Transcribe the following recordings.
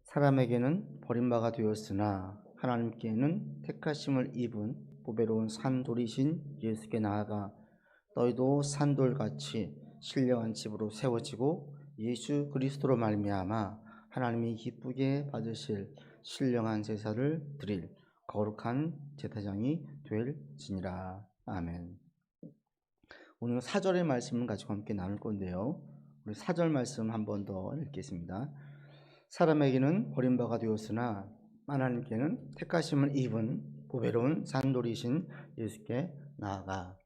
사람에게는 버림받아 되었으나 하나님께는 택하심을 입은 보배로운 산돌이신 예수께 나아가 너희도 산돌같이 신령한 집으로 세워지고 예수 그리스도로 말미암아 하나님이 기쁘게 받으실 신령한 제사를 드릴 거룩한 제사장이 될지니라. 아멘. 오늘 4절의 말씀을 가지고 함께 나눌 건데요, 우리 4절 말씀 한 번 더 읽겠습니다. 사람에게는 버림받아 되었으나 하나님께는 택하심을 입은 보배로운 산돌이신 예수께 나아가.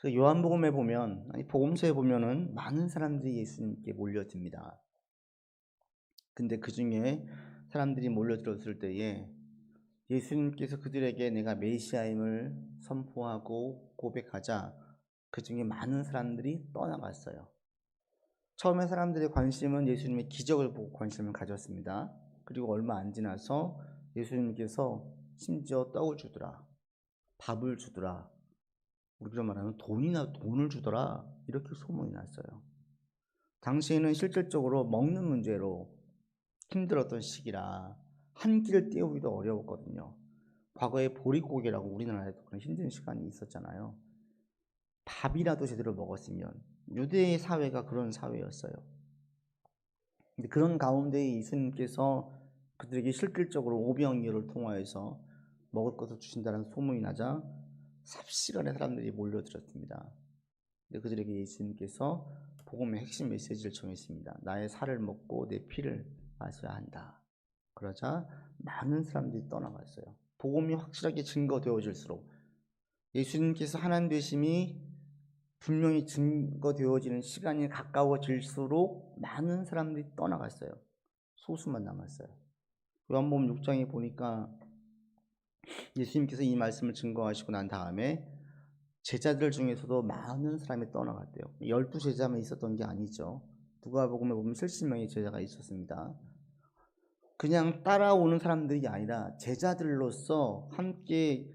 요한복음에 보면, 복음서에 보면은 많은 사람들이 예수님께 몰려듭니다. 근데 그 중에 사람들이 몰려들었을 때에 예수님께서 그들에게 내가 메시아임을 선포하고 고백하자 그 중에 많은 사람들이 떠나갔어요. 처음에 사람들의 관심은 예수님의 기적을 보고 관심을 가졌습니다. 그리고 얼마 안 지나서 예수님께서 심지어 떡을 주더라, 밥을 주더라, 우리로 말하면 돈을 주더라, 이렇게 소문이 났어요. 당시에는 실질적으로 먹는 문제로 힘들었던 시기라 한 끼를 때우기도 어려웠거든요. 과거에 보릿고개라고 우리나라에도 그런 힘든 시간이 있었잖아요. 밥이라도 제대로 먹었으면, 유대의 사회가 그런 사회였어요. 근데 그런 가운데 예수님께서 그들에게 실질적으로 오병이어를 통하여서 먹을 것을 주신다는 소문이 나자 삽시간에 사람들이 몰려들었습니다. 근데 그들에게 예수님께서 복음의 핵심 메시지를 전했습니다. 나의 살을 먹고 내 피를 마셔야 한다. 그러자 많은 사람들이 떠나갔어요. 복음이 확실하게 증거되어질수록, 예수님께서 하나님 되심이 분명히 증거되어지는 시간이 가까워질수록 많은 사람들이 떠나갔어요. 소수만 남았어요. 요한복음 6장에 보니까 예수님께서 이 말씀을 증거하시고 난 다음에 제자들 중에서도 많은 사람이 떠나갔대요. 12제자만 있었던 게 아니죠. 누가복음에 보면 70명의 제자가 있었습니다. 그냥 따라오는 사람들이 아니라 제자들로서 함께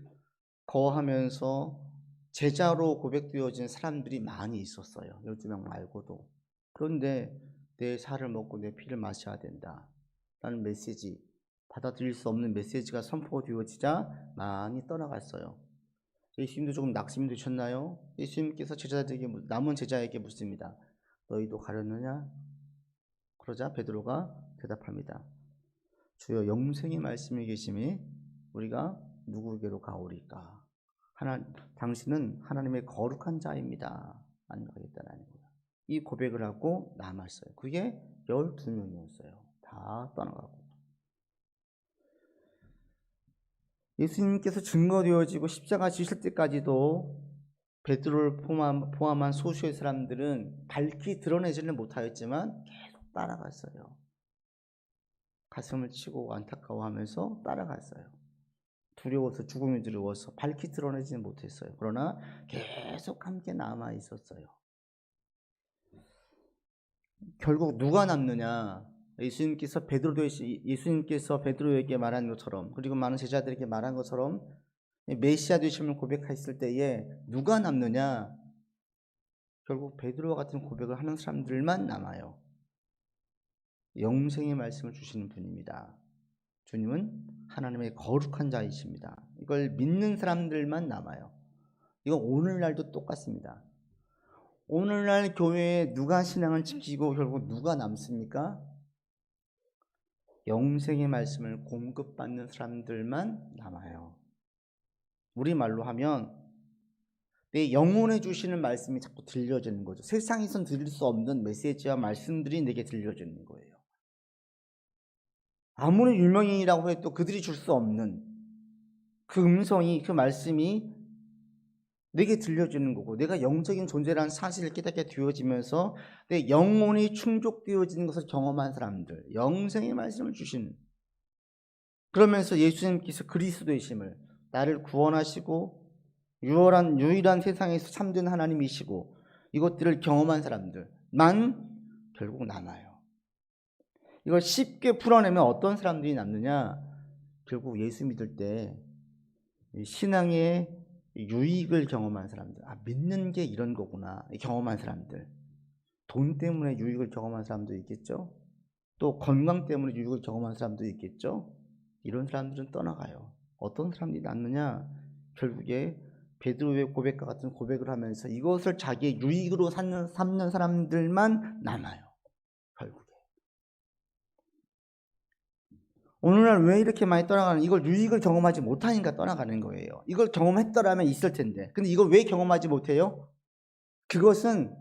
거하면서 제자로 고백되어진 사람들이 많이 있었어요. 12명 말고도. 그런데 내 살을 먹고 내 피를 마셔야 된다 라는 메시지, 받아들일 수 없는 메시지가 선포되어지자 많이 떠나갔어요. 예수님도 조금 낙심이 되셨나요? 예수님께서 남은 제자에게 묻습니다. 너희도 가려느냐? 그러자 베드로가 대답합니다. 주여, 영생의 말씀이 계심에 우리가 누구에게로 가오리까? 당신은 하나님의 거룩한 자입니다. 안 가겠다라는 거예요. 이 고백을 하고 남았어요. 그게 12명이었어요. 다 떠나가고. 예수님께서 증거되어지고 십자가 지실 때까지도 베드로를 포함한 소수의 사람들은 밝히 드러내지는 못하였지만 계속 따라갔어요. 가슴을 치고 안타까워하면서 따라갔어요. 두려워서, 죽음이 두려워서 밝히 드러내지는 못했어요. 그러나 계속 함께 남아 있었어요. 결국 누가 남느냐? 예수님께서 베드로에게 말한 것처럼, 그리고 많은 제자들에게 말한 것처럼 메시아 되심을 고백했을 때에 누가 남느냐? 결국 베드로와 같은 고백을 하는 사람들만 남아요. 영생의 말씀을 주시는 분입니다. 주님은 하나님의 거룩한 자이십니다. 이걸 믿는 사람들만 남아요. 이건 오늘날도 똑같습니다. 오늘날 교회에 누가 신앙을 지키고 결국 누가 남습니까? 영생의 말씀을 공급받는 사람들만 남아요. 우리말로 하면 내 영혼에 주시는 말씀이 자꾸 들려지는 거죠. 세상에선 들을 수 없는 메시지와 말씀들이 내게 들려지는 거예요. 아무리 유명인이라고 해도 그들이 줄 수 없는 그 음성이, 그 말씀이 내게 들려지는 거고, 내가 영적인 존재라는 사실을 깨닫게 되어지면서 내 영혼이 충족되어지는 것을 경험한 사람들, 영생의 말씀을 주신, 그러면서 예수님께서 그리스도이심을, 나를 구원하시고 유일한 세상에서 참된 하나님이시고 이것들을 경험한 사람들만 결국 남아요. 이걸 쉽게 풀어내면 어떤 사람들이 남느냐? 결국 예수 믿을 때 신앙의 유익을 경험한 사람들, 믿는 게 이런 거구나 경험한 사람들, 돈 때문에 유익을 경험한 사람도 있겠죠. 또 건강 때문에 유익을 경험한 사람도 있겠죠. 이런 사람들은 떠나가요. 어떤 사람들이 남느냐? 결국에 베드로의 고백과 같은 고백을 하면서 이것을 자기의 유익으로 삼는 사람들만 남아요. 결국에. 오늘날 왜 이렇게 많이 떠나가는, 이걸 유익을 경험하지 못하니까 떠나가는 거예요. 이걸 경험했더라면 있을 텐데. 근데 이걸 왜 경험하지 못해요? 그것은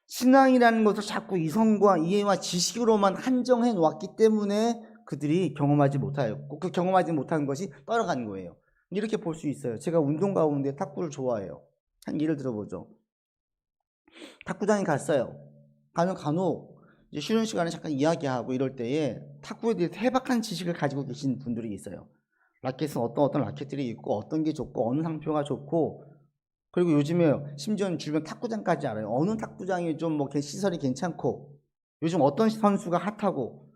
신앙이라는 것을 자꾸 이성과 이해와 지식으로만 한정해 놓았기 때문에 그들이 경험하지 못하였고, 그 경험하지 못한 것이 떠나간 거예요. 이렇게 볼 수 있어요. 제가 운동 가운데 탁구를 좋아해요. 한 예를 들어보죠. 탁구장에 갔어요. 가면 간혹 이제 쉬는 시간에 잠깐 이야기하고 이럴 때에 탁구에 대해서 해박한 지식을 가지고 계신 분들이 있어요. 라켓은 어떤 라켓들이 있고 어떤 게 좋고 어느 상표가 좋고, 그리고 요즘에 심지어는 주변 탁구장까지 알아요. 어느 탁구장이 좀 뭐 시설이 괜찮고, 요즘 어떤 선수가 핫하고,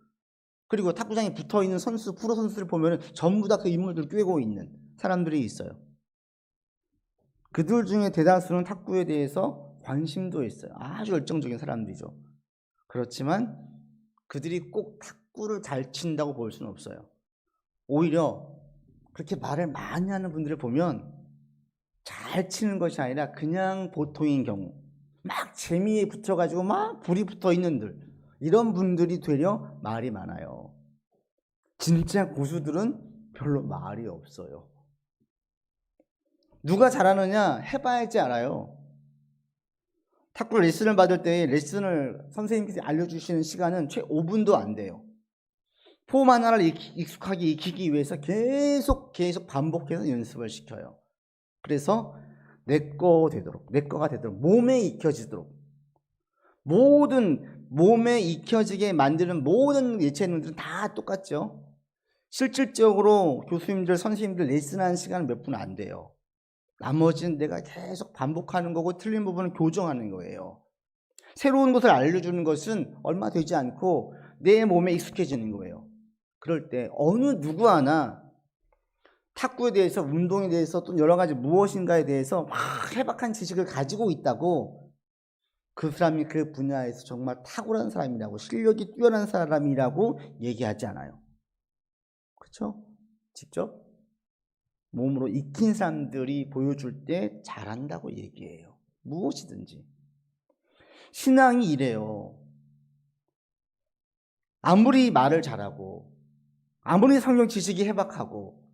그리고 탁구장에 붙어있는 선수, 프로 선수를 보면 전부 다 그 인물들 꿰고 있는 사람들이 있어요. 그들 중에 대다수는 탁구에 대해서 관심도 있어요. 아주 열정적인 사람들이죠. 그렇지만 그들이 꼭 탁구를 잘 친다고 볼 수는 없어요. 오히려 그렇게 말을 많이 하는 분들을 보면 잘 치는 것이 아니라 그냥 보통인 경우, 막 재미에 붙여가지고 막 불이 붙어 있는들, 이런 분들이 되려 말이 많아요. 진짜 고수들은 별로 말이 없어요. 누가 잘하느냐 해봐야지 알아요. 탁구 레슨을 받을 때 레슨을 선생님께서 알려주시는 시간은 최 5분도 안 돼요. 폼 하나를 익숙하게 익히기 위해서 계속 반복해서 연습을 시켜요. 그래서 내 거가 되도록 몸에 익혀지도록, 모든 몸에 익혀지게 만드는 모든 예체능들은 다 똑같죠. 실질적으로 교수님들, 선생님들 레슨하는 시간은 몇 분 안 돼요. 나머지는 내가 계속 반복하는 거고 틀린 부분은 교정하는 거예요. 새로운 것을 알려주는 것은 얼마 되지 않고 내 몸에 익숙해지는 거예요. 그럴 때 어느 누구 하나 탁구에 대해서, 운동에 대해서, 또 여러 가지 무엇인가에 대해서 막 해박한 지식을 가지고 있다고 그 사람이 그 분야에서 정말 탁월한 사람이라고, 실력이 뛰어난 사람이라고 얘기하지 않아요. 그렇죠? 직접 몸으로 익힌 사람들이 보여줄 때 잘한다고 얘기해요. 무엇이든지. 신앙이 이래요. 아무리 말을 잘하고, 아무리 성경 지식이 해박하고,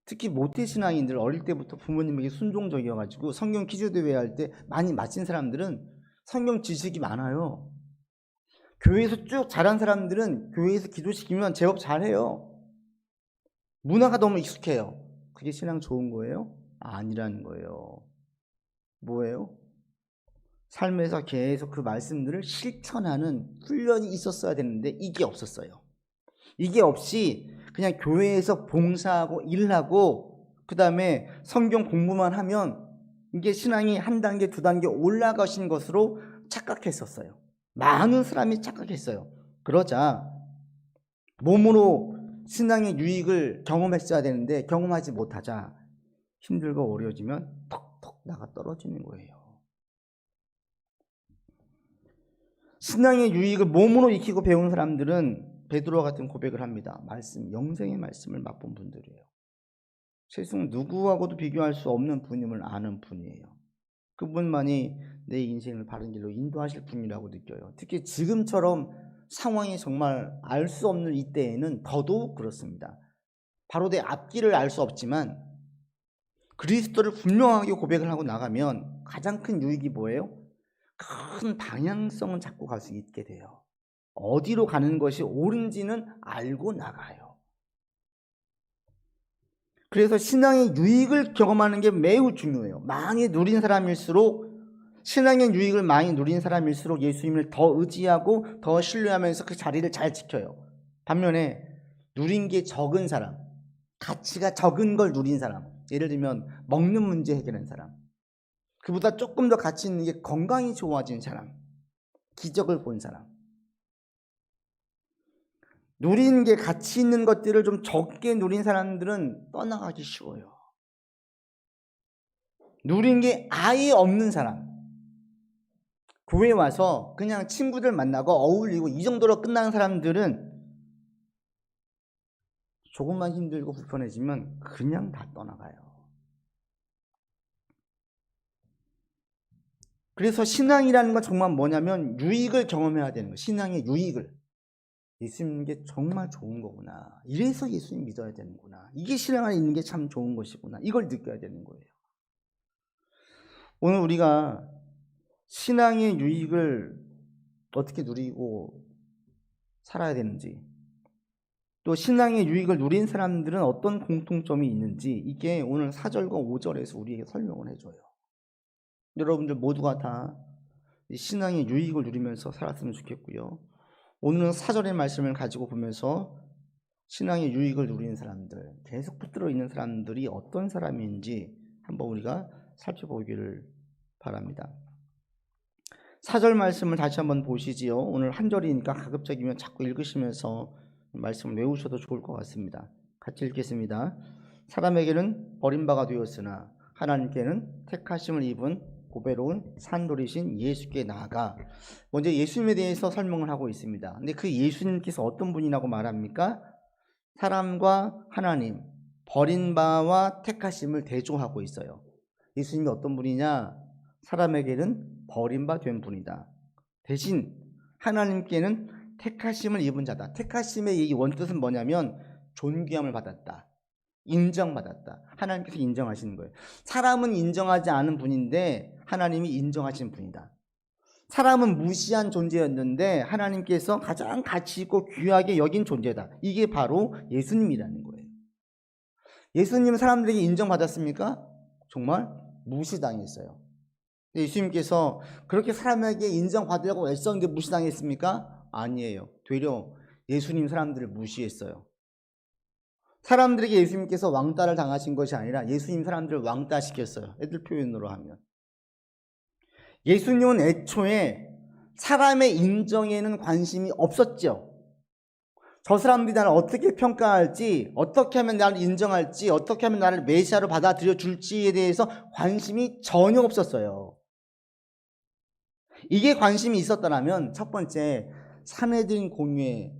특히 모태신앙인들, 어릴 때부터 부모님에게 순종적이어가지고 성경 퀴즈 대회 할 때 많이 마친 사람들은 성경 지식이 많아요. 교회에서 쭉 자란 사람들은 교회에서 기도시키면 제법 잘해요. 문화가 너무 익숙해요. 그게 신앙 좋은 거예요? 아니라는 거예요. 뭐예요? 삶에서 계속 그 말씀들을 실천하는 훈련이 있었어야 되는데 이게 없었어요. 이게 없이 그냥 교회에서 봉사하고 일하고 그 다음에 성경 공부만 하면 이게 신앙이 한 단계 두 단계 올라가신 것으로 착각했었어요. 많은 사람이 착각했어요. 그러자 몸으로 신앙의 유익을 경험했어야 되는데 경험하지 못하자 힘들고 어려워지면 턱턱 나가 떨어지는 거예요. 신앙의 유익을 몸으로 익히고 배운 사람들은 베드로와 같은 고백을 합니다. 말씀, 영생의 말씀을 맛본 분들이에요. 세상 누구하고도 비교할 수 없는 분임을 아는 분이에요. 그분만이 내 인생을 바른 길로 인도하실 분이라고 느껴요. 특히 지금처럼 상황이 정말 알 수 없는 이때에는 더더욱 그렇습니다. 바로 내 앞길을 알 수 없지만 그리스도를 분명하게 고백을 하고 나가면 가장 큰 유익이 뭐예요? 큰 방향성은 잡고 갈 수 있게 돼요. 어디로 가는 것이 옳은지는 알고 나가요. 그래서 신앙의 유익을 경험하는 게 매우 중요해요. 많이 누린 사람일수록, 신앙의 유익을 많이 누린 사람일수록 예수님을 더 의지하고 더 신뢰하면서 그 자리를 잘 지켜요. 반면에 누린 게 적은 사람, 가치가 적은 걸 누린 사람, 예를 들면 먹는 문제 해결한 사람, 그보다 조금 더 가치 있는 게 건강이 좋아진 사람, 기적을 본 사람, 누린 게 가치 있는 것들을 좀 적게 누린 사람들은 떠나가기 쉬워요. 누린 게 아예 없는 사람, 교회 와서 그냥 친구들 만나고 어울리고 이 정도로 끝나는 사람들은 조금만 힘들고 불편해지면 그냥 다 떠나가요. 그래서 신앙이라는 건 정말 뭐냐면 유익을 경험해야 되는 거예요. 신앙의 유익을. 예수님 게 정말 좋은 거구나. 이래서 예수님 믿어야 되는구나. 이게 신앙 안에 있는 게 참 좋은 것이구나. 이걸 느껴야 되는 거예요. 오늘 우리가 신앙의 유익을 어떻게 누리고 살아야 되는지, 또 신앙의 유익을 누린 사람들은 어떤 공통점이 있는지, 이게 오늘 4절과 5절에서 우리에게 설명을 해줘요. 여러분들 모두가 다 신앙의 유익을 누리면서 살았으면 좋겠고요. 오늘은 4절의 말씀을 가지고 보면서 신앙의 유익을 누리는 사람들, 계속 붙들어 있는 사람들이 어떤 사람인지 한번 우리가 살펴보기를 바랍니다. 4절 말씀을 다시 한번 보시지요. 오늘 한 절이니까 가급적이면 자꾸 읽으시면서 말씀을 외우셔도 좋을 것 같습니다. 같이 읽겠습니다. 사람에게는 버림바가 되었으나 하나님께는 택하심을 입은 보배로운 산돌이신 예수께 나아가. 먼저 예수님에 대해서 설명을 하고 있습니다. 근데 그 예수님께서 어떤 분이라고 말합니까? 사람과 하나님, 버린 바와 택하심을 대조하고 있어요. 예수님이 어떤 분이냐? 사람에게는 버림바 된 분이다. 대신 하나님께는 택하심을 입은 자다. 택하심의 이 원뜻은 뭐냐면 존귀함을 받았다, 인정받았다. 하나님께서 인정하시는 거예요. 사람은 인정하지 않은 분인데 하나님이 인정하신 분이다. 사람은 무시한 존재였는데 하나님께서 가장 가치 있고 귀하게 여긴 존재다. 이게 바로 예수님이라는 거예요. 예수님은 사람들에게 인정받았습니까? 정말 무시당했어요. 예수님께서 그렇게 사람에게 인정받으려고 애썼는데 무시당했습니까? 아니에요. 되려 예수님 사람들을 무시했어요. 사람들에게 예수님께서 왕따를 당하신 것이 아니라 예수님 사람들을 왕따시켰어요. 애들 표현으로 하면. 예수님은 애초에 사람의 인정에는 관심이 없었죠. 저 사람들이 나를 어떻게 평가할지, 어떻게 하면 나를 인정할지, 어떻게 하면 나를 메시아로 받아들여 줄지에 대해서 관심이 전혀 없었어요. 이게 관심이 있었다면 첫 번째, 산헤드린 공회에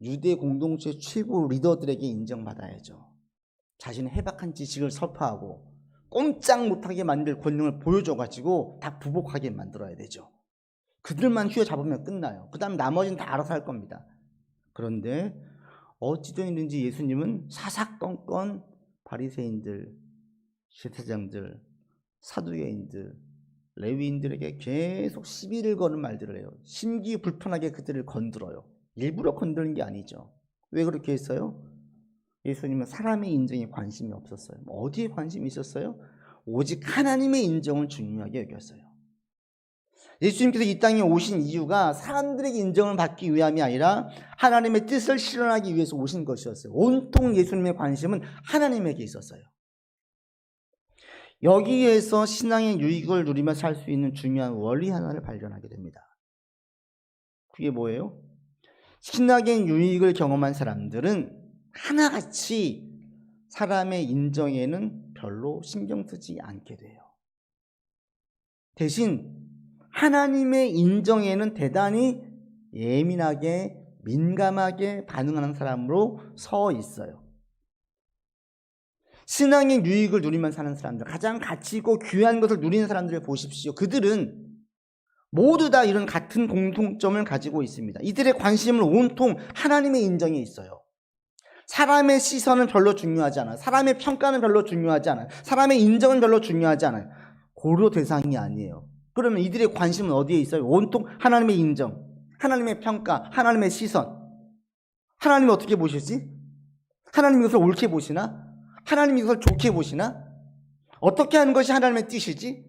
유대 공동체 최고 리더들에게 인정받아야죠. 자신의 해박한 지식을 설파하고 꼼짝 못하게 만들 권능을 보여줘가지고 다 부복하게 만들어야 되죠. 그들만 휘어잡으면 끝나요. 그 다음 나머지는 다 알아서 할 겁니다. 그런데 어찌되었는지 예수님은 사사건건 바리새인들, 제사장들, 사두개인들, 레위인들에게 계속 시비를 거는 말들을 해요. 심기 불편하게 그들을 건드려요. 일부러 건드는 게 아니죠. 왜 그렇게 했어요? 예수님은 사람의 인정에 관심이 없었어요. 어디에 관심이 있었어요? 오직 하나님의 인정을 중요하게 여겼어요. 예수님께서 이 땅에 오신 이유가 사람들에게 인정을 받기 위함이 아니라 하나님의 뜻을 실현하기 위해서 오신 것이었어요. 온통 예수님의 관심은 하나님에게 있었어요. 여기에서 신앙의 유익을 누리며 살 수 있는 중요한 원리 하나를 발견하게 됩니다. 그게 뭐예요? 신앙의 유익을 경험한 사람들은 하나같이 사람의 인정에는 별로 신경 쓰지 않게 돼요. 대신 하나님의 인정에는 대단히 예민하게 민감하게 반응하는 사람으로 서 있어요. 신앙의 유익을 누리며 사는 사람들, 가장 가치 있고 귀한 것을 누리는 사람들을 보십시오. 그들은 모두 다 이런 같은 공통점을 가지고 있습니다. 이들의 관심은 온통 하나님의 인정에 있어요. 사람의 시선은 별로 중요하지 않아요. 사람의 평가는 별로 중요하지 않아요. 사람의 인정은 별로 중요하지 않아요. 고려 대상이 아니에요. 그러면 이들의 관심은 어디에 있어요? 온통 하나님의 인정, 하나님의 평가, 하나님의 시선. 하나님이 어떻게 보시지? 하나님이 이것을 옳게 보시나? 하나님이 이것을 좋게 보시나? 어떻게 하는 것이 하나님의 뜻이지?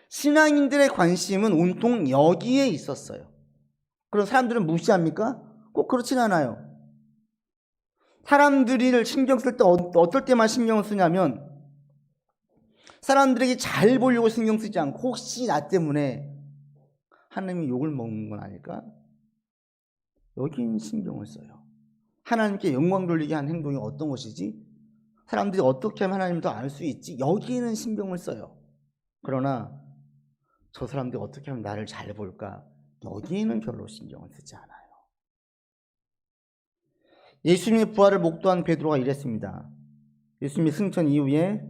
신앙인들의 관심은 온통 여기에 있었어요. 그럼 사람들은 무시합니까? 꼭 그렇진 않아요. 사람들을 신경 쓸 때 어떨 때만 신경을 쓰냐면 사람들에게 잘 보려고 신경 쓰지 않고 혹시 나 때문에 하나님이 욕을 먹는 건 아닐까? 여기는 신경을 써요. 하나님께 영광 돌리게 한 행동이 어떤 것이지? 사람들이 어떻게 하면 하나님을 더 알 수 있지? 여기에는 신경을 써요. 그러나 저 사람들이 어떻게 하면 나를 잘 볼까? 여기에는 별로 신경을 쓰지 않아요. 예수님의 부활을 목도한 베드로가 이랬습니다. 예수님의 승천 이후에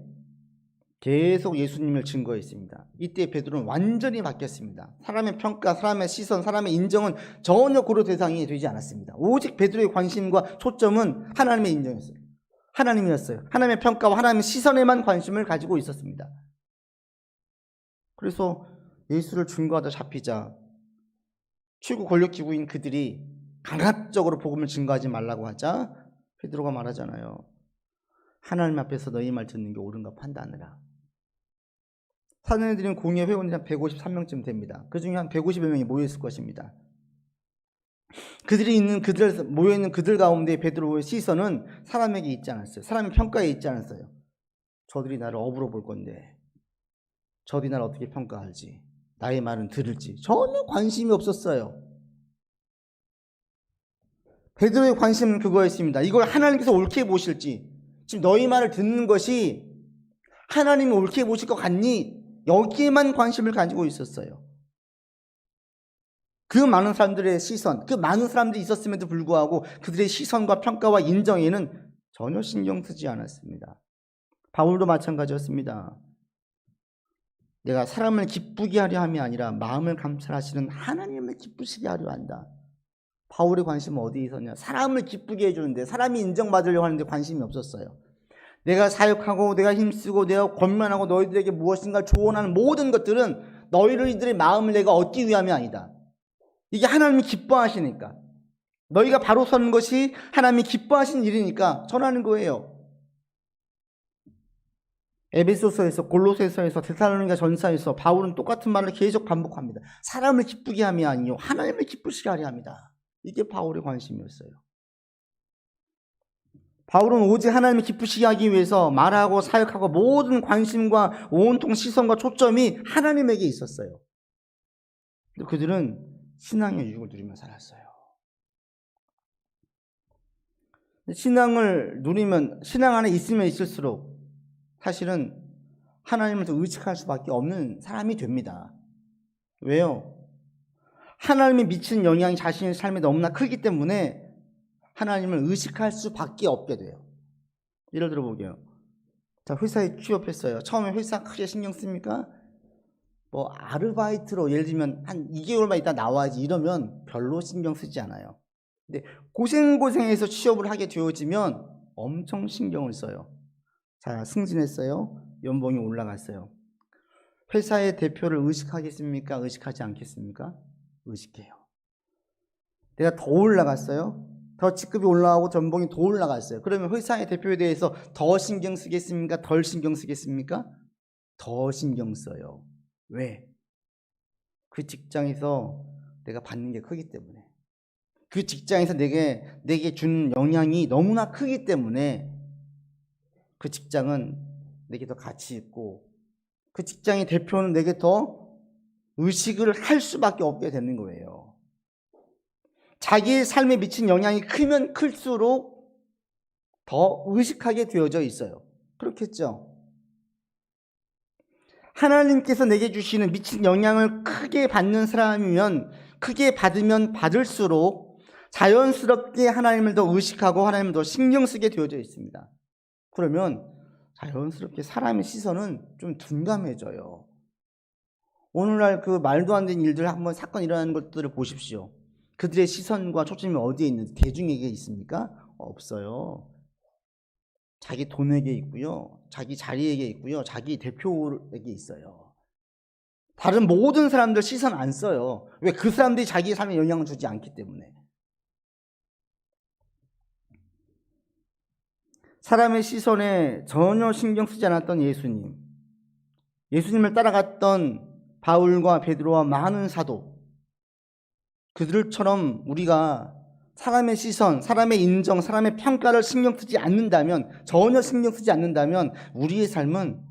계속 예수님을 증거했습니다. 이때 베드로는 완전히 바뀌었습니다. 사람의 평가, 사람의 시선, 사람의 인정은 전혀 고려 대상이 되지 않았습니다. 오직 베드로의 관심과 초점은 하나님의 인정이었어요. 하나님이었어요. 하나님의 평가와 하나님의 시선에만 관심을 가지고 있었습니다. 그래서 예수를 증거하다 잡히자 최고 권력 기구인 그들이 강압적으로 복음을 증거하지 말라고 하자 베드로가 말하잖아요. 하나님 앞에서 너희 말 듣는 게 옳은가 판단하라. 사내들인 공예 회원이 한 153명쯤 됩니다. 그 중에 한 150여 명이 모여있을 것입니다. 모여있는 그들 가운데 베드로의 시선은 사람에게 있지 않았어요. 사람의 평가에 있지 않았어요. 저들이 나를 업으로 볼 건데 저들이 나를 어떻게 평가할지, 나의 말은 들을지 전혀 관심이 없었어요. 베드로의 관심은 그거였습니다. 이걸 하나님께서 옳게 보실지, 지금 너희 말을 듣는 것이 하나님이 옳게 보실 것 같니? 여기에만 관심을 가지고 있었어요. 그 많은 사람들의 시선, 그 많은 사람들이 있었음에도 불구하고 그들의 시선과 평가와 인정에는 전혀 신경 쓰지 않았습니다. 바울도 마찬가지였습니다. 내가 사람을 기쁘게 하려 함이 아니라 마음을 감찰하시는 하나님을 기쁘시게 하려 한다. 바울의 관심은 어디에 있었냐? 사람을 기쁘게 해주는데, 사람이 인정받으려고 하는데 관심이 없었어요. 내가 사역하고 내가 힘쓰고 내가 권면하고 너희들에게 무엇인가 조언하는 모든 것들은 너희들의 마음을 내가 얻기 위함이 아니다. 이게 하나님이 기뻐하시니까, 너희가 바로 서는 것이 하나님이 기뻐하시는 일이니까 전하는 거예요. 에베소서에서, 골로새서에서, 데살로니가 전서에서 바울은 똑같은 말을 계속 반복합니다. 사람을 기쁘게 함이 아니요 하나님을 기쁘시게 하려 합니다. 이게 바울의 관심이었어요. 바울은 오직 하나님을 기쁘시게 하기 위해서 말하고 사역하고 모든 관심과 온통 시선과 초점이 하나님에게 있었어요. 그들은 신앙의 유익을 누리며 살았어요. 신앙을 누리면, 신앙 안에 있으면 있을수록 사실은 하나님을 더 의식할 수밖에 없는 사람이 됩니다. 왜요? 하나님이 미치는 영향이 자신의 삶에 너무나 크기 때문에 하나님을 의식할 수밖에 없게 돼요. 예를 들어 볼게요. 자, 회사에 취업했어요. 처음에 회사 크게 신경 씁니까? 뭐 아르바이트로 예를 들면 한 2개월만 있다 나와야지 이러면 별로 신경 쓰지 않아요. 근데 고생해서 취업을 하게 되어지면 엄청 신경을 써요. 자, 승진했어요. 연봉이 올라갔어요. 회사의 대표를 의식하겠습니까? 의식하지 않겠습니까? 의식해요. 내가 더 올라갔어요. 더 직급이 올라가고 연봉이 더 올라갔어요. 그러면 회사의 대표에 대해서 더 신경 쓰겠습니까? 덜 신경 쓰겠습니까? 더 신경 써요. 왜? 그 직장에서 내가 받는 게 크기 때문에, 그 직장에서 내게 주는 영향이 너무나 크기 때문에 그 직장은 내게 더 가치 있고 그 직장의 대표는 내게 더 의식을 할 수밖에 없게 되는 거예요. 자기의 삶에 미친 영향이 크면 클수록 더 의식하게 되어져 있어요. 그렇겠죠? 하나님께서 내게 주시는 미친 영향을 크게 받는 사람이면, 크게 받으면 받을수록 자연스럽게 하나님을 더 의식하고 하나님을 더 신경 쓰게 되어져 있습니다. 그러면 자연스럽게 사람의 시선은 좀 둔감해져요. 오늘날 그 말도 안 되는 일들, 한번 사건 일어나는 것들을 보십시오. 그들의 시선과 초점이 어디에 있는지, 대중에게 있습니까? 없어요. 자기 돈에게 있고요, 자기 자리에게 있고요, 자기 대표에게 있어요. 다른 모든 사람들 시선 안 써요. 왜? 그 사람들이 자기의 삶에 영향을 주지 않기 때문에. 사람의 시선에 전혀 신경 쓰지 않았던 예수님을 따라갔던 바울과 베드로와 많은 사도, 그들처럼 우리가 사람의 시선, 사람의 인정, 사람의 평가를 신경 쓰지 않는다면, 전혀 신경 쓰지 않는다면 우리의 삶은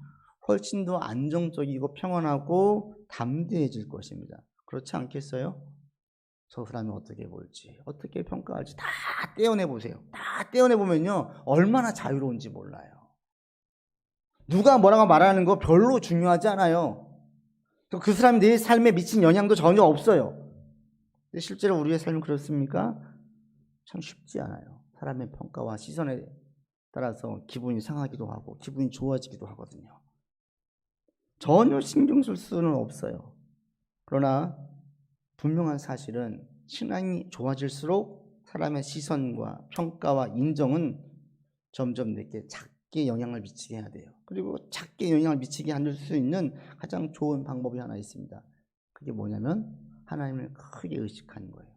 훨씬 더 안정적이고 평안하고 담대해질 것입니다. 그렇지 않겠어요? 저 사람이 어떻게 볼지, 어떻게 평가할지 다 떼어내보세요. 다 떼어내보면요, 얼마나 자유로운지 몰라요. 누가 뭐라고 말하는 거 별로 중요하지 않아요. 또 그 사람이 내 삶에 미친 영향도 전혀 없어요. 근데 실제로 우리의 삶은 그렇습니까? 참 쉽지 않아요. 사람의 평가와 시선에 따라서 기분이 상하기도 하고 기분이 좋아지기도 하거든요. 전혀 신경 쓸 수는 없어요. 그러나 분명한 사실은 신앙이 좋아질수록 사람의 시선과 평가와 인정은 점점 내게 작게 영향을 미치게 해야 돼요. 그리고 작게 영향을 미치게 할 수 있는 가장 좋은 방법이 하나 있습니다. 그게 뭐냐면 하나님을 크게 의식하는 거예요.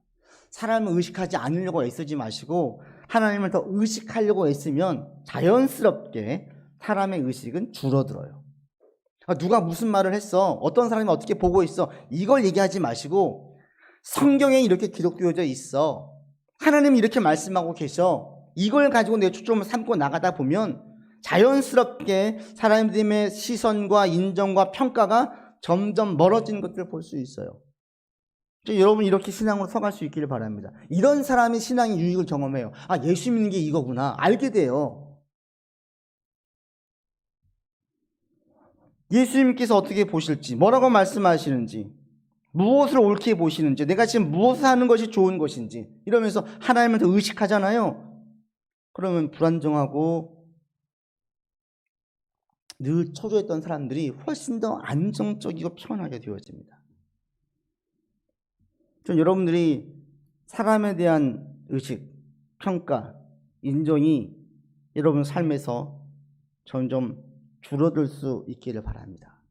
사람을 의식하지 않으려고 애쓰지 마시고 하나님을 더 의식하려고 애쓰면 자연스럽게 사람의 의식은 줄어들어요. 누가 무슨 말을 했어? 어떤 사람이 어떻게 보고 있어? 이걸 얘기하지 마시고 성경에 이렇게 기록되어져 있어. 하나님이 이렇게 말씀하고 계셔. 이걸 가지고 내 초점을 삼고 나가다 보면 자연스럽게 사람들의 시선과 인정과 평가가 점점 멀어지는 것들을 볼 수 있어요. 여러분 이렇게 신앙으로 서갈 수 있기를 바랍니다. 이런 사람이 신앙의 유익을 경험해요. 아, 예수 믿는 게 이거구나. 알게 돼요. 예수님께서 어떻게 보실지, 뭐라고 말씀하시는지, 무엇을 옳게 보시는지, 내가 지금 무엇을 하는 것이 좋은 것인지 이러면서 하나님을 더 의식하잖아요. 그러면 불안정하고 늘 초조했던 사람들이 훨씬 더 안정적이고 편하게 되어집니다. 전 여러분들이 사람에 대한 의식, 평가, 인정이 여러분 삶에서 점점 줄어들 수 있기를 바랍니다.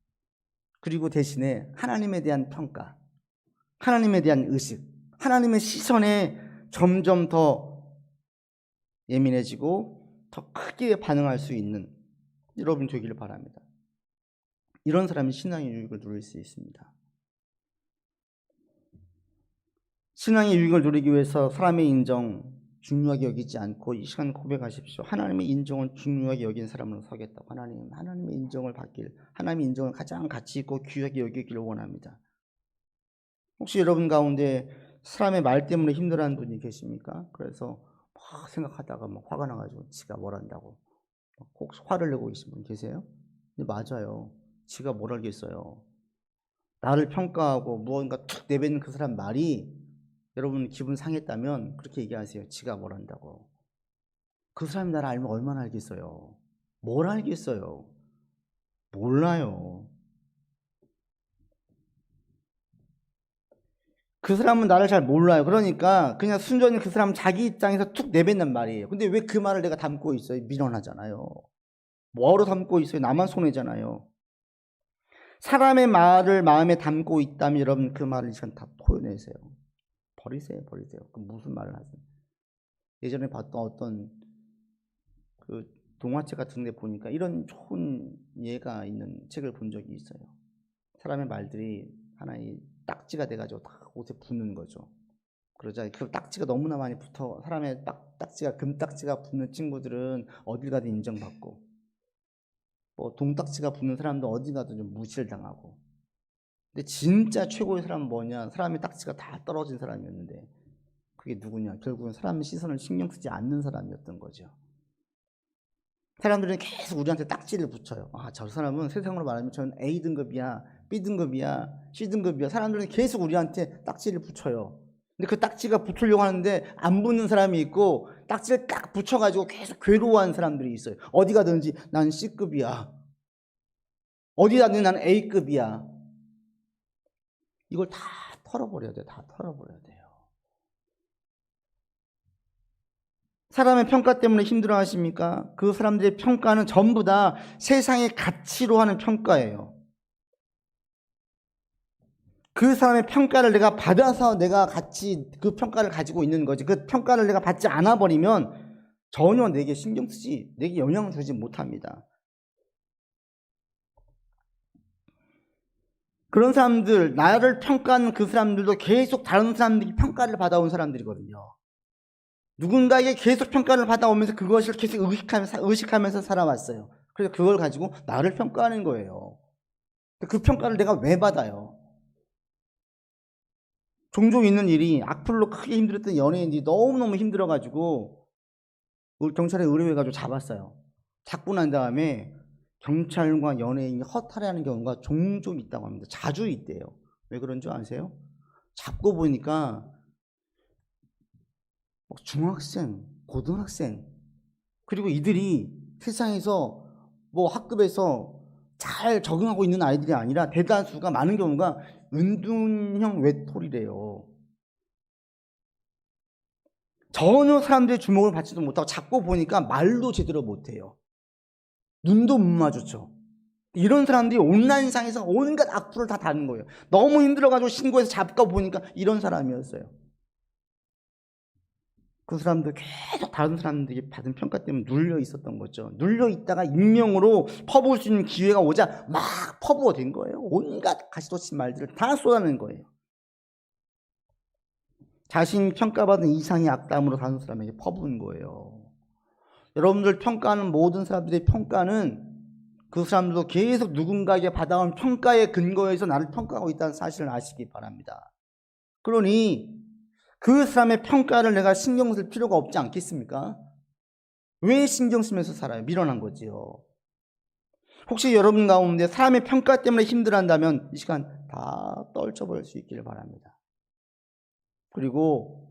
그리고 대신에 하나님에 대한 평가, 하나님에 대한 의식, 하나님의 시선에 점점 더 예민해지고 더 크게 반응할 수 있는 여러분 되기를 바랍니다. 이런 사람이 신앙의 유익을 누릴 수 있습니다. 신앙의 유익을 누리기 위해서 사람의 인정 중요하게 여기지 않고 이 시간 고백하십시오. 하나님의 인정을 중요하게 여긴 사람으로 서겠다고. 하나님의 인정을 받길, 하나님의 인정을 가장 가치 있고 귀하게 여기기를 원합니다. 혹시 여러분 가운데 사람의 말 때문에 힘들어하는 분이 계십니까? 그래서 막 생각하다가 막 화가 나가지고 지가 뭘 안다고 혹 화를 내고 계신 분 계세요? 근데 맞아요. 지가 뭘 알겠어요. 나를 평가하고 무언가 툭 내뱉는 그 사람 말이 여러분 기분 상했다면 그렇게 얘기하세요. 지가 뭘 안다고. 그 사람이 나를 알면 얼마나 알겠어요. 뭘 알겠어요. 몰라요. 그 사람은 나를 잘 몰라요. 그러니까 그냥 순전히 그 사람 자기 입장에서 툭 내뱉는 말이에요. 근데 왜 그 말을 내가 담고 있어요? 미련하잖아요. 뭐하러 담고 있어요? 나만 손해잖아요. 사람의 말을 마음에 담고 있다면 여러분 그 말을 이제 다 토해내세요. 버리세요. 그 무슨 말을 하세요? 예전에 봤던 어떤 그 동화책 같은 데 보니까 이런 좋은 예가 있는 책을 본 적이 있어요. 사람의 말들이 하나의 딱지가 돼가지고 다 옷에 붙는 거죠. 그러자 그 딱지가 너무나 많이 붙어 사람의 딱지가 금딱지가 붙는 친구들은 어딜 가든 인정받고 뭐 동딱지가 붙는 사람도 어디 가든 좀 무시를 당하고. 근데 진짜 최고의 사람은 뭐냐? 사람의 딱지가 다 떨어진 사람이었는데 그게 누구냐? 결국은 사람의 시선을 신경 쓰지 않는 사람이었던 거죠. 사람들은 계속 우리한테 딱지를 붙여요. 아, 저 사람은 세상으로 말하면 저는 A등급이야, B등급이야, C등급이야. 사람들은 계속 우리한테 딱지를 붙여요. 근데 그 딱지가 붙으려고 하는데 안 붙는 사람이 있고 딱지를 딱 붙여가지고 계속 괴로워하는 사람들이 있어요. 어디 가든지 난 C급이야. 어디 가든지 나는 A급이야. 이걸 다 털어버려야 돼요. 다 털어버려야 돼요. 사람의 평가 때문에 힘들어 하십니까? 그 사람들의 평가는 전부 다 세상의 가치로 하는 평가예요. 그 사람의 평가를 내가 받아서 내가 같이 그 평가를 가지고 있는 거지. 그 평가를 내가 받지 않아 버리면 전혀 내게 신경 쓰지, 내게 영향을 주지 못합니다. 그런 사람들, 나를 평가하는 그 사람들도 계속 다른 사람들이 평가를 받아온 사람들이거든요. 누군가에게 계속 평가를 받아오면서 그것을 계속 의식하면서 살아왔어요. 그래서 그걸 가지고 나를 평가하는 거예요. 그 평가를 내가 왜 받아요? 종종 있는 일이 악플로 크게 힘들었던 연예인들이 너무너무 힘들어가지고 경찰에 의뢰해가지고 잡았어요. 잡고 난 다음에 경찰과 연예인이 허탈해하는 경우가 종종 있다고 합니다. 자주 있대요. 왜 그런 줄 아세요? 잡고 보니까 중학생, 고등학생, 그리고 이들이 세상에서 학급에서 잘 적응하고 있는 아이들이 아니라 대다수가 많은 경우가 은둔형 외톨이래요. 전혀 사람들의 주목을 받지도 못하고 잡고 보니까 말도 제대로 못해요. 눈도 못 마주쳐. 이런 사람들이 온라인상에서 온갖 악플을 다 다는 거예요. 너무 힘들어가지고 신고해서 잡고 보니까 이런 사람이었어요. 그 사람들 계속 다른 사람들이 받은 평가 때문에 눌려 있었던 거죠. 눌려 있다가 익명으로 퍼부을 수 있는 기회가 오자 막 퍼부어 된 거예요. 온갖 가시도친 말들을 다 쏟아낸 거예요. 자신이 평가받은 이상의 악담으로 다른 사람에게 퍼부은 거예요. 여러분들 평가하는 모든 사람들의 평가는 그 사람들도 계속 누군가에게 받아온 평가의 근거에서 나를 평가하고 있다는 사실을 아시기 바랍니다. 그러니 그 사람의 평가를 내가 신경 쓸 필요가 없지 않겠습니까? 왜 신경 쓰면서 살아요? 미련한 거지요. 혹시 여러분 가운데 사람의 평가 때문에 힘들어한다면 이 시간 다 떨쳐버릴 수 있기를 바랍니다. 그리고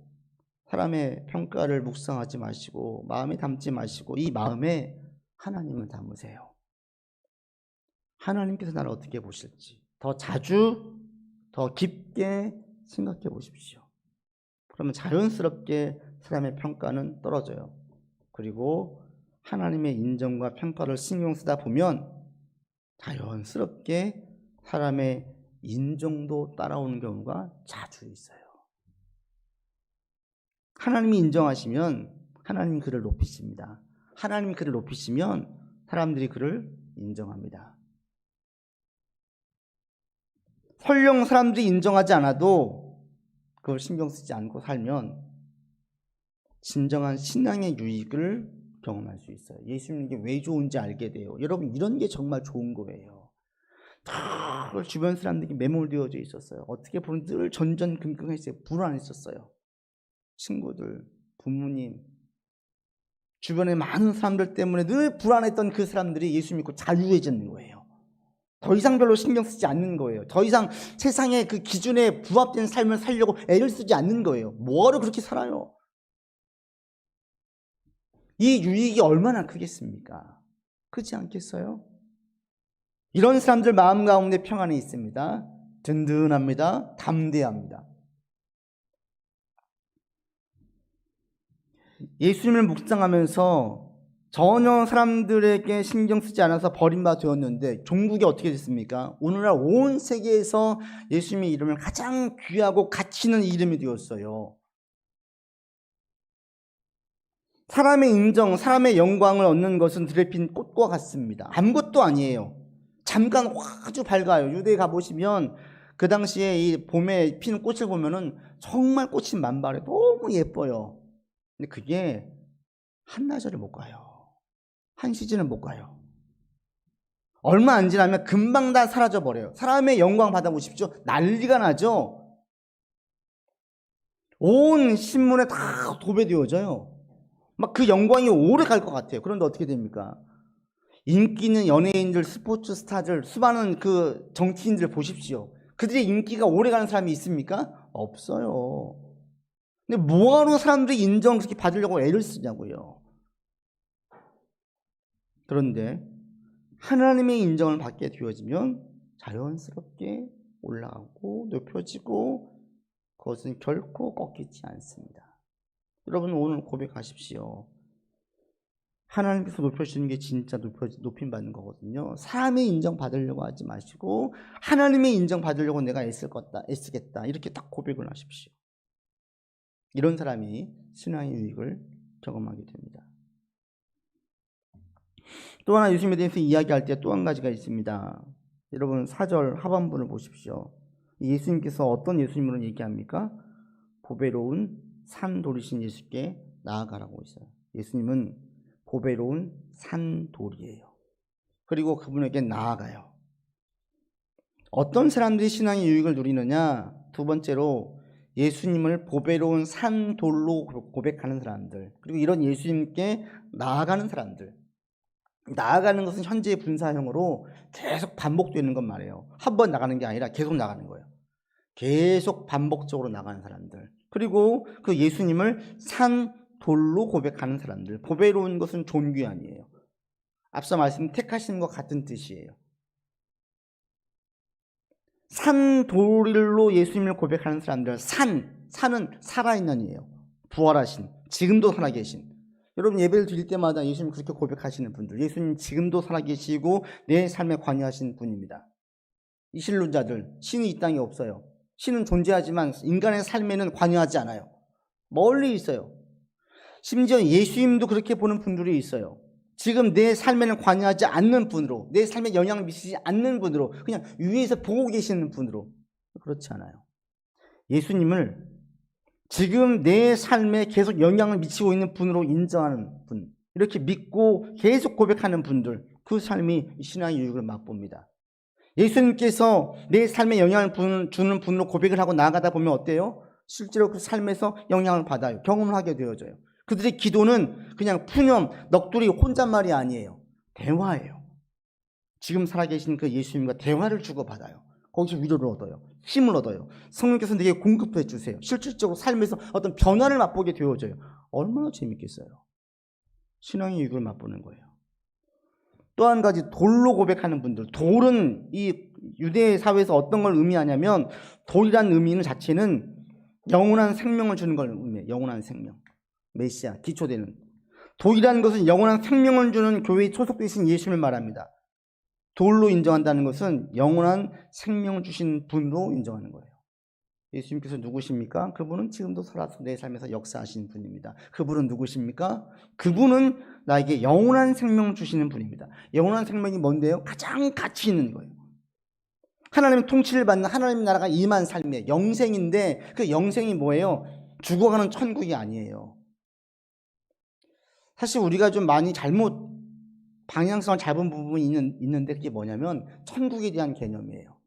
사람의 평가를 묵상하지 마시고 마음에 담지 마시고 이 마음에 하나님을 담으세요. 하나님께서 나를 어떻게 보실지 더 자주 더 깊게 생각해 보십시오. 그러면 자연스럽게 사람의 평가는 떨어져요. 그리고 하나님의 인정과 평가를 신경 쓰다 보면 자연스럽게 사람의 인정도 따라오는 경우가 자주 있어요. 하나님이 인정하시면 하나님이 그를 높이십니다. 하나님이 그를 높이시면 사람들이 그를 인정합니다. 설령 사람들이 인정하지 않아도 그걸 신경 쓰지 않고 살면 진정한 신앙의 유익을 경험할 수 있어요. 예수님에게 왜 좋은지 알게 돼요. 여러분 이런 게 정말 좋은 거예요. 다 주변 사람들에게 매몰되어져 있었어요. 어떻게 보면 늘 전전긍긍했어요. 불안했었어요. 친구들, 부모님, 주변에 많은 사람들 때문에 늘 불안했던 그 사람들이 예수 믿고 자유해지는 거예요. 더 이상 별로 신경 쓰지 않는 거예요. 더 이상 세상의 그 기준에 부합된 삶을 살려고 애를 쓰지 않는 거예요. 뭐하러 그렇게 살아요? 이 유익이 얼마나 크겠습니까? 크지 않겠어요? 이런 사람들 마음 가운데 평안이 있습니다. 든든합니다. 담대합니다. 예수님을 묵상하면서 전혀 사람들에게 신경 쓰지 않아서 버림받아 되었는데 종국이 어떻게 됐습니까? 오늘날 온 세계에서 예수님의 이름을 가장 귀하고 가치 있는 이름이 되었어요. 사람의 인정, 사람의 영광을 얻는 것은 들에 핀 꽃과 같습니다. 아무것도 아니에요. 잠깐 아주 밝아요. 유대에 가보시면 그 당시에 이 봄에 피는 꽃을 보면은 정말 꽃이 만발해 너무 예뻐요. 근데 그게 한나절을 못 가요. 한 시즌을 못 가요. 얼마 안 지나면 금방 다 사라져 버려요. 사람의 영광 받아보십시오. 난리가 나죠. 온 신문에 다 도배되어져요. 막 그 영광이 오래 갈 것 같아요. 그런데 어떻게 됩니까? 인기 있는 연예인들, 스포츠 스타들, 수많은 그 정치인들 보십시오. 그들의 인기가 오래 가는 사람이 있습니까? 없어요. 근데 뭐하러 사람들이 인정을 그렇게 받으려고 애를 쓰냐고요. 그런데 하나님의 인정을 받게 되어지면 자연스럽게 올라가고 높여지고 그것은 결코 꺾이지 않습니다. 여러분 오늘 고백하십시오. 하나님께서 높여주시는 게 진짜 높임받는 거거든요. 사람의 인정 받으려고 하지 마시고 하나님의 인정 받으려고 내가 애쓰겠다 이렇게 딱 고백을 하십시오. 이런 사람이 신앙의 유익을 경험하게 됩니다. 또 하나 예수님에 대해서 이야기할 때 또 한 가지가 있습니다. 여러분 4절 하반부를 보십시오. 예수님께서 어떤 예수님으로 얘기합니까? 보배로운 산돌이신 예수께 나아가라고 있어요. 예수님은 보배로운 산돌이에요. 그리고 그분에게 나아가요. 어떤 사람들이 신앙의 유익을 누리느냐? 두 번째로 예수님을 보배로운 산돌로 고백하는 사람들, 그리고 이런 예수님께 나아가는 사람들. 나아가는 것은 현재의 분사형으로 계속 반복되는 것 말이에요. 한 번 나가는 게 아니라 계속 나가는 거예요. 계속 반복적으로 나가는 사람들. 그리고 그 예수님을 산 돌로 고백하는 사람들. 보배로운 것은 존귀 아니에요. 앞서 말씀 택하시는 것 같은 뜻이에요. 산 돌로 예수님을 고백하는 사람들. 산은 살아있는이에요. 부활하신, 지금도 살아계신. 여러분 예배를 드릴 때마다 예수님 그렇게 고백하시는 분들, 예수님 지금도 살아계시고 내 삶에 관여하신 분입니다. 이 신론자들, 신이 이 땅에 없어요. 신은 존재하지만 인간의 삶에는 관여하지 않아요. 멀리 있어요. 심지어 예수님도 그렇게 보는 분들이 있어요. 지금 내 삶에는 관여하지 않는 분으로, 내 삶에 영향을 미치지 않는 분으로, 그냥 위에서 보고 계시는 분으로. 그렇지 않아요. 예수님을 지금 내 삶에 계속 영향을 미치고 있는 분으로 인정하는 분, 이렇게 믿고 계속 고백하는 분들, 그 삶이 신앙의 유익을 맛봅니다. 예수님께서 내 삶에 영향을 주는 분으로 고백을 하고 나아가다 보면 어때요? 실제로 그 삶에서 영향을 받아요. 경험을 하게 되어져요. 그들의 기도는 그냥 푸념, 넋두리, 혼잣말이 아니에요. 대화예요. 지금 살아계신 그 예수님과 대화를 주고받아요. 거기서 위로를 얻어요. 힘을 얻어요. 성령께서 내게 공급해 주세요. 실질적으로 삶에서 어떤 변화를 맛보게 되어져요. 얼마나 재밌겠어요. 신앙의 유익을 맛보는 거예요. 또 한 가지, 돌로 고백하는 분들. 돌은 이 유대 사회에서 어떤 걸 의미하냐면, 돌이라는 의미는 자체는 영원한 생명을 주는 걸 의미해요. 영원한 생명. 메시아, 기초되는. 돌이라는 것은 영원한 생명을 주는 교회에 소속되신 예수님을 말합니다. 돌로 인정한다는 것은 영원한 생명을 주신 분으로 인정하는 거예요. 예수님께서 누구십니까? 그분은 지금도 살아서 내 삶에서 역사하시는 분입니다. 그분은 누구십니까? 그분은 나에게 영원한 생명을 주시는 분입니다. 영원한 생명이 뭔데요? 가장 가치 있는 거예요. 하나님의 통치를 받는 하나님 나라가 임한 삶이에요. 영생인데 그 영생이 뭐예요? 죽어가는 천국이 아니에요. 사실 우리가 좀 많이 잘못 방향성을 잡은 부분이 있는데 그게 뭐냐면 천국에 대한 개념이에요.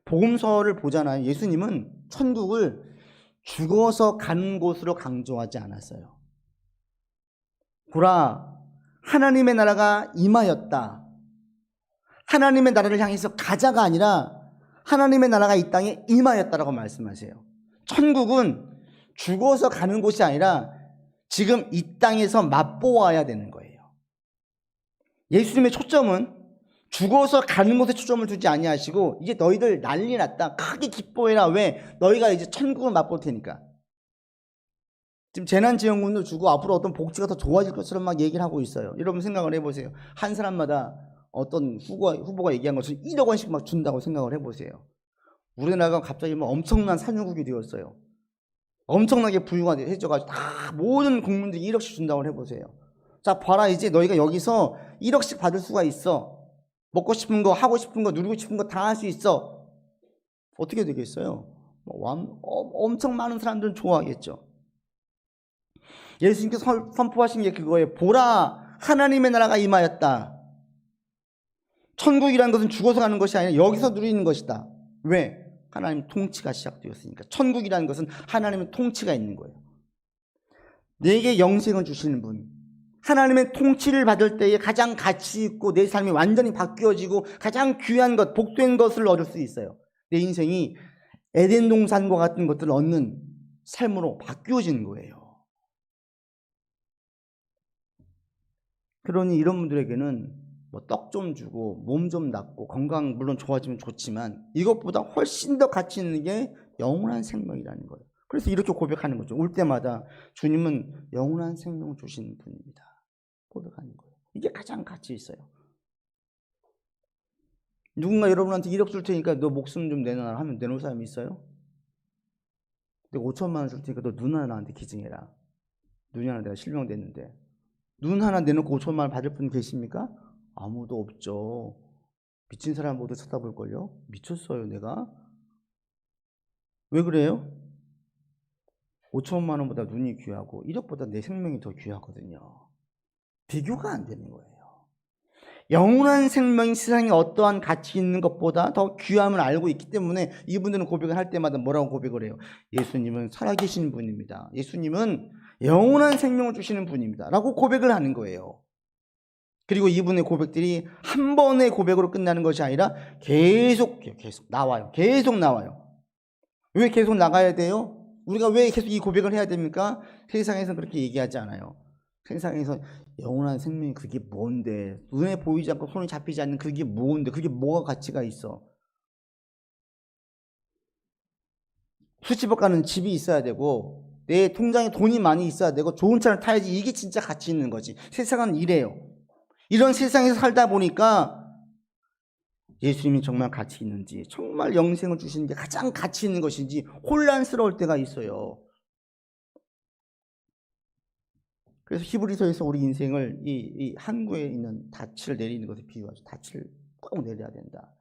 복음서를 보잖아요. 예수님은 천국을 죽어서 가는 곳으로 강조하지 않았어요. 보라, 하나님의 나라가 임하였다. 하나님의 나라를 향해서 가자가 아니라 하나님의 나라가 이 땅에 임하였다라고 말씀하세요. 천국은 죽어서 가는 곳이 아니라 지금 이 땅에서 맛보아야 되는 거예요. 예수님의 초점은 죽어서 가는 곳에 초점을 두지 아니하시고, 이제 너희들 난리 났다, 크게 기뻐해라. 왜? 너희가 이제 천국을 맛볼 테니까. 지금 재난지원금도 주고 앞으로 어떤 복지가 더 좋아질 것처럼 막 얘기를 하고 있어요. 여러분 생각을 해보세요. 한 사람마다 어떤 후보가 얘기한 것을 1억 원씩 막 준다고 생각을 해보세요. 우리나라가 갑자기 뭐 엄청난 산유국이 되었어요. 엄청나게 부유해져가지고 다 모든 국민들이 1억씩 준다고 해보세요. 자, 봐라. 이제 너희가 여기서 1억씩 받을 수가 있어. 먹고 싶은 거, 하고 싶은 거, 누리고 싶은 거 다 할 수 있어. 어떻게 되겠어요? 엄청 많은 사람들은 좋아하겠죠. 예수님께서 선포하신 게 그거예요. 보라, 하나님의 나라가 임하였다. 천국이라는 것은 죽어서 가는 것이 아니라 여기서 누리는 것이다. 왜? 하나님 통치가 시작되었으니까. 천국이라는 것은 하나님의 통치가 있는 거예요. 내게 영생을 주시는 분, 하나님의 통치를 받을 때에 가장 가치 있고 내 삶이 완전히 바뀌어지고 가장 귀한 것, 복된 것을 얻을 수 있어요. 내 인생이 에덴 동산과 같은 것들을 얻는 삶으로 바뀌어지는 거예요. 그러니 이런 분들에게는 뭐 떡 좀 주고 몸 좀 낫고 건강 물론 좋아지면 좋지만 이것보다 훨씬 더 가치 있는 게 영원한 생명이라는 거예요. 그래서 이렇게 고백하는 거죠. 올 때마다 주님은 영원한 생명을 주시는 분입니다. 고백하는 거예요. 이게 가장 가치 있어요. 누군가 여러분한테 1억 줄 테니까 너 목숨 좀 내놔라 하면 내놓을 사람이 있어요? 내가 5천만 원 줄 테니까 너 눈 하나 나한테 기증해라. 눈이 하나 내가 실명됐는데 눈 하나 내놓고 5천만 원 받을 분 계십니까? 아무도 없죠. 미친 사람 모두 쳐다볼걸요? 미쳤어요 내가? 왜 그래요? 5천만 원보다 눈이 귀하고 1억보다 내 생명이 더 귀하거든요. 비교가 안 되는 거예요. 영원한 생명이 세상에 어떠한 가치 있는 것보다 더 귀함을 알고 있기 때문에 이분들은 고백을 할 때마다 뭐라고 고백을 해요? 예수님은 살아계신 분입니다. 예수님은 영원한 생명을 주시는 분입니다. 라고 고백을 하는 거예요. 그리고 이분의 고백들이 한 번의 고백으로 끝나는 것이 아니라 계속 나와요. 계속 나와요. 왜 계속 나가야 돼요? 우리가 왜 계속 이 고백을 해야 됩니까? 세상에서 그렇게 얘기하지 않아요. 세상에서 영원한 생명이 그게 뭔데? 눈에 보이지 않고 손에 잡히지 않는 그게 뭔데? 그게 뭐가 가치가 있어? 수십억 가는 집이 있어야 되고 내 통장에 돈이 많이 있어야 되고 좋은 차를 타야지. 이게 진짜 가치 있는 거지. 세상은 이래요. 이런 세상에서 살다 보니까 예수님이 정말 가치 있는지, 정말 영생을 주시는 게 가장 가치 있는 것인지 혼란스러울 때가 있어요. 그래서 히브리서에서 우리 인생을 이 항구에 있는 닻을 내리는 것에 비유하죠. 닻을 꼭 내려야 된다.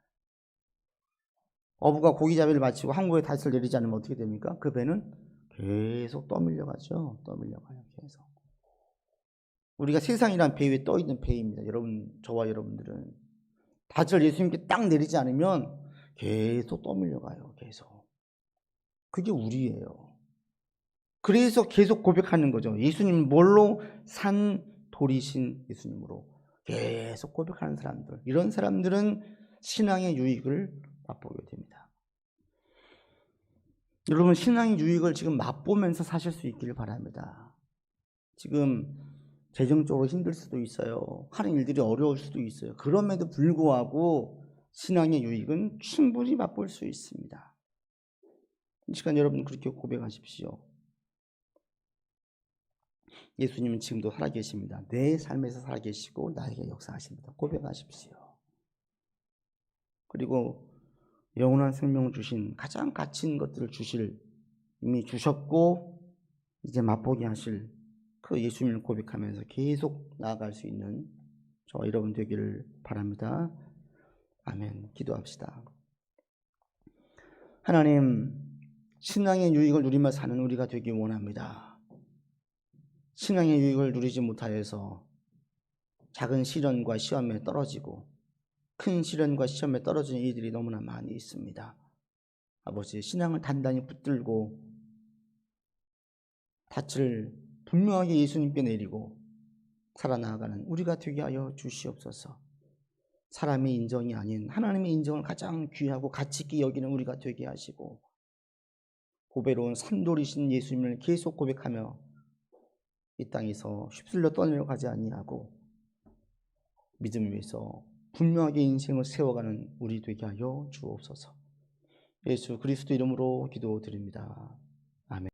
어부가 고기잡이를 마치고 항구에 닻을 내리지 않으면 어떻게 됩니까? 그 배는 계속 떠밀려가죠. 떠밀려가요. 계속. 우리가 세상이란 배 위에 떠있는 배입니다. 여러분, 저와 여러분들은 닻을 예수님께 딱 내리지 않으면 계속 떠밀려가요. 계속. 그게 우리예요. 그래서 계속 고백하는 거죠. 예수님 뭘로? 산 돌이신 예수님으로 계속 고백하는 사람들. 이런 사람들은 신앙의 유익을 맛보게 됩니다. 여러분, 신앙의 유익을 지금 맛보면서 사실 수 있기를 바랍니다. 지금 재정적으로 힘들 수도 있어요. 하는 일들이 어려울 수도 있어요. 그럼에도 불구하고 신앙의 유익은 충분히 맛볼 수 있습니다. 이 시간 여러분 그렇게 고백하십시오. 예수님은 지금도 살아계십니다. 내 삶에서 살아계시고 나에게 역사하십니다. 고백하십시오. 그리고 영원한 생명을 주신 가장 가치 있는 것들을 이미 주셨고 이제 맛보게 하실 그 예수님을 고백하면서 계속 나아갈 수 있는 저와 여러분 되기를 바랍니다. 아멘. 기도합시다. 하나님, 신앙의 유익을 누리며 사는 우리가 되기 원합니다. 신앙의 유익을 누리지 못하여서 작은 시련과 시험에 떨어지고 큰 시련과 시험에 떨어지는 이들이 너무나 많이 있습니다. 아버지, 신앙을 단단히 붙들고 닻을 분명하게 예수님께 내리고 살아나가는 우리가 되게 하여 주시옵소서. 사람의 인정이 아닌 하나님의 인정을 가장 귀하고 가치 있게 여기는 우리가 되게 하시고 고배로운 산돌이신 예수님을 계속 고백하며 이 땅에서 휩쓸려 떠내려가지 아니하고 믿음 위에서 분명하게 인생을 세워가는 우리 되게 하여 주옵소서. 예수 그리스도 이름으로 기도드립니다.